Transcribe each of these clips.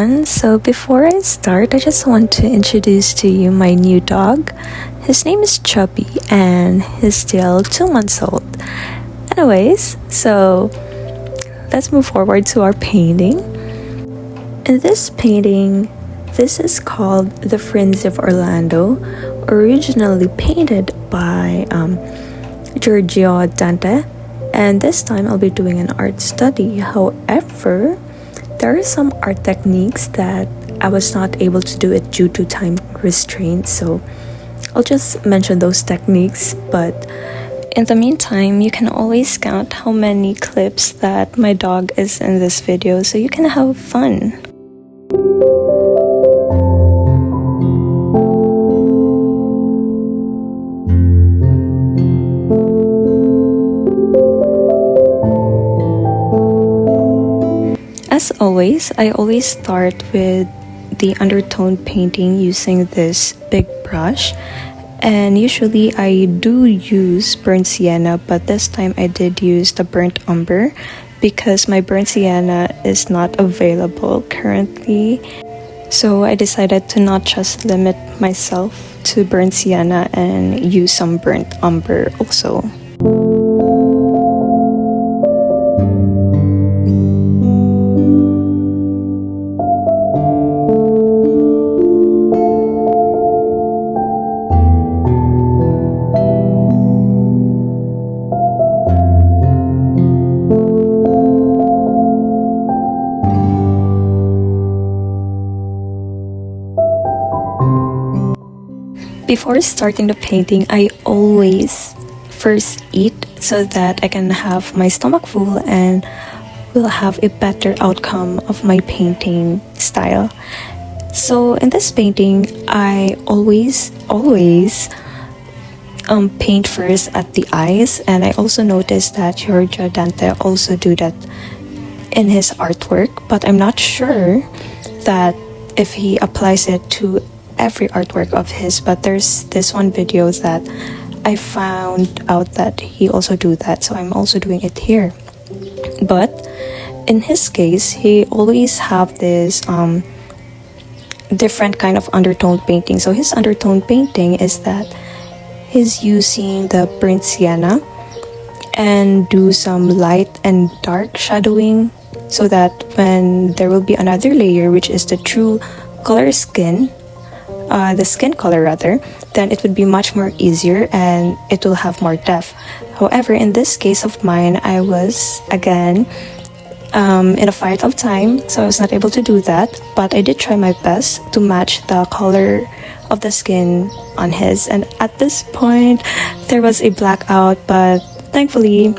everyone. So before I start, I just want to introduce to you my new dog. His name is Chubby and he's still 2 months old. Anyways, so let's move forward to our painting. In this painting, this is called The Friends of Orlando, originally painted by 괍ᴇᴅᴄɪᴜ, and this time I'll be doing an art study. However, there are some art techniques that I was not able to do it due to time restraints, so I'll just mention those techniques. But in the meantime, you can always count how many clips that my dog is in this video so you can have fun. As always, I always start with the undertone painting using this big brush, and usually I do use burnt sienna, but this time I did use the burnt umber because my burnt sienna is not available currently. So I decided to not just limit myself to burnt sienna and use some burnt umber also. Before starting the painting, I always first eat so that I can have my stomach full and will have a better outcome of my painting style. So in this painting, I always paint first at the eyes, and I also noticed that 괍ᴇᴅᴄɪᴜ also do that in his artwork, but I'm not sure that if he applies it to every artwork of his, but there's this one video that I found out that he also do that, so I'm also doing it here. But in his case, he always have this different kind of undertone painting. So his undertone painting is that he's using the burnt sienna and do some light and dark shadowing, so that when there will be another layer, which is the true color skin, the skin color rather, then it would be much more easier and it will have more depth. However, in this case of mine, I was again in a fight of time, so I was not able to do that, but I did try my best to match the color of the skin on his. And at this point there was a blackout, but thankfully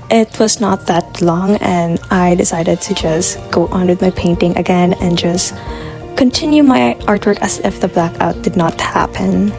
it was not that long, and I decided to just go on with my painting again and just continue my artwork as if the blackout did not happen.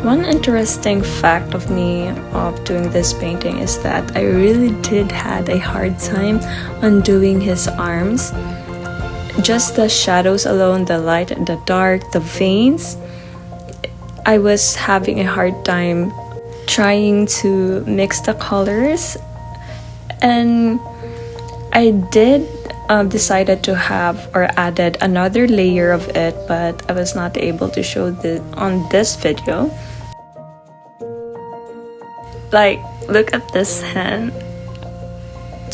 One interesting fact of me of doing this painting is that I really did had a hard time on doing his arms. Just the shadows alone, the light and the dark, the veins, I was having a hard time trying to mix the colors. And I did decided to have or added another layer of it, but I was not able to show it on this video. Like, look at this hand.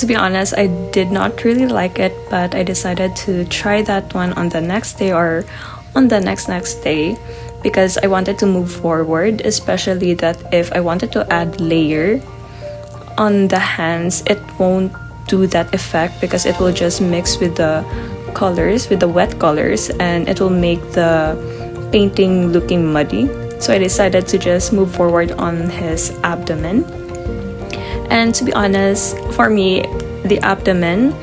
To be honest, I did not really like it, but I decided to try that one on the next day or on the next day, because I wanted to move forward, especially that if I wanted to add layer on the hands, it won't do that effect because it will just mix with the colors, with the wet colors, and it will make the painting looking muddy. So I decided to just move forward on his abdomen. And to be honest, for me, the abdomen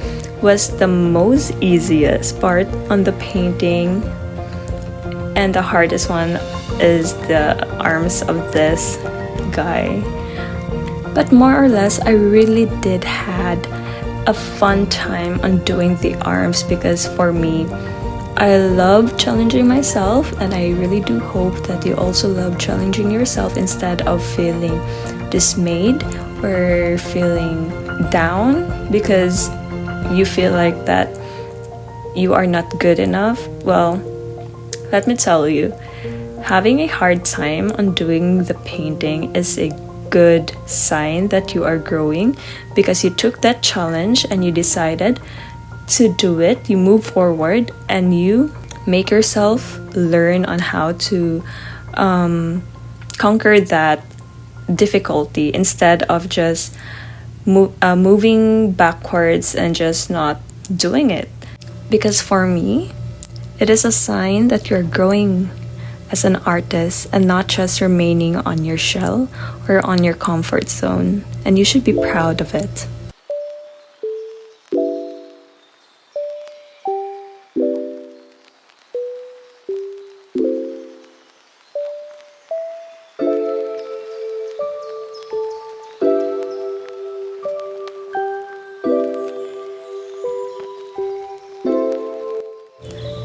was the most easiest part on the painting, and the hardest one is the arms of this guy. But more or less, I really did had a fun time on doing the arms, because for me, I love challenging myself, and I really do hope that you also love challenging yourself instead of feeling dismayed or feeling down because you feel like that you are not good enough. Well, let me tell you, having a hard time on doing the painting is a good sign that you are growing, because you took that challenge and you decided to do it. You move forward and you make yourself learn on how to conquer that difficulty instead of just moving backwards and just not doing it. Because for me, it is a sign that you're growing as an artist and not just remaining on your shell or on your comfort zone, and you should be proud of it.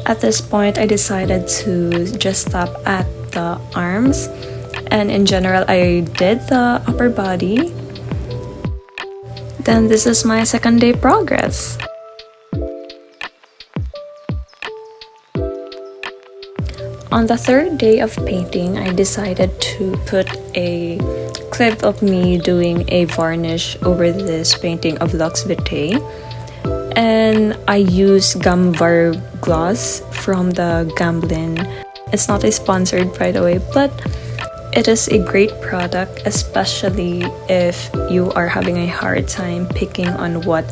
At this point, I decided to just stop at the arms, and in general, I did the upper body. Then this is my second day progress. On the third day of painting, I decided to put a clip of me doing a varnish over this painting of 괱ᴏᴄɪᴜ. And I use Gamvar gloss from the Gamblin. It's not a sponsored, by the way, but it is a great product, especially if you are having a hard time picking on what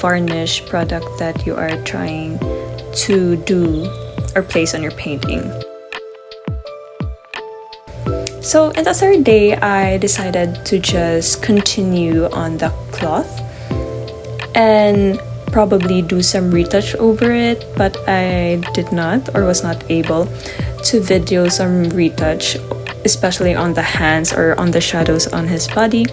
varnish product that you are trying to do or place on your painting. So in the third day, I decided to just continue on the cloth and probably do some retouch over it, but I did not or was not able to video some retouch, especially on the hands or on the shadows on his body.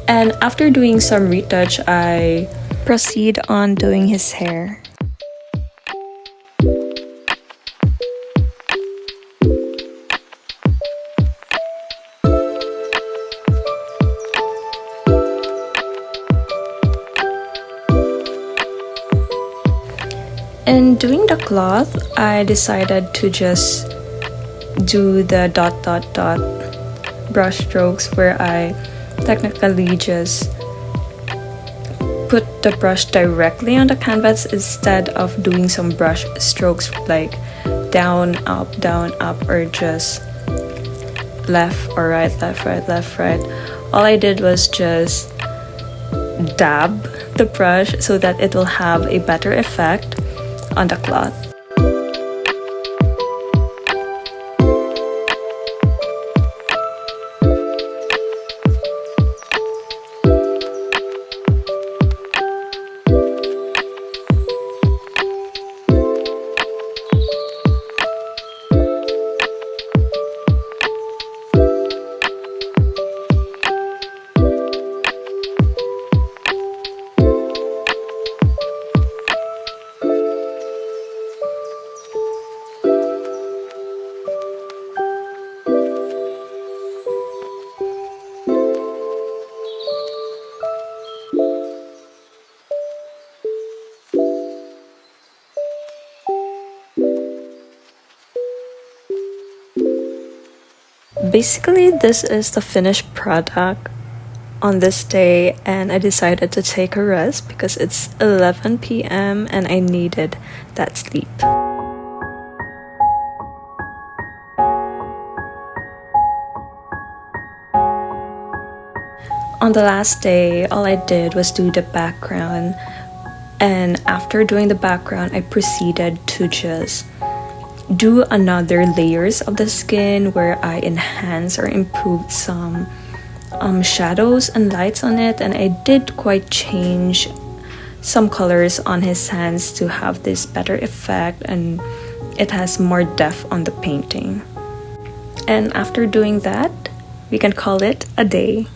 And after doing some retouch, I proceed on doing his hair. In doing the cloth, I decided to just do the ... brush strokes, where I technically just put the brush directly on the canvas instead of doing some brush strokes like down, up, or just left or right, left, right, left, right. All I did was just dab the brush so that it will have a better effect on the cloth. Basically, this is the finished product on this day, and I decided to take a rest because it's 11 p.m. and I needed that sleep. On the last day, all I did was do the background, and after doing the background, I proceeded to just do another layers of the skin where I enhance or improve some shadows and lights on it, and I did quite change some colors on his hands to have this better effect, and it has more depth on the painting. And after doing that, we can call it a day.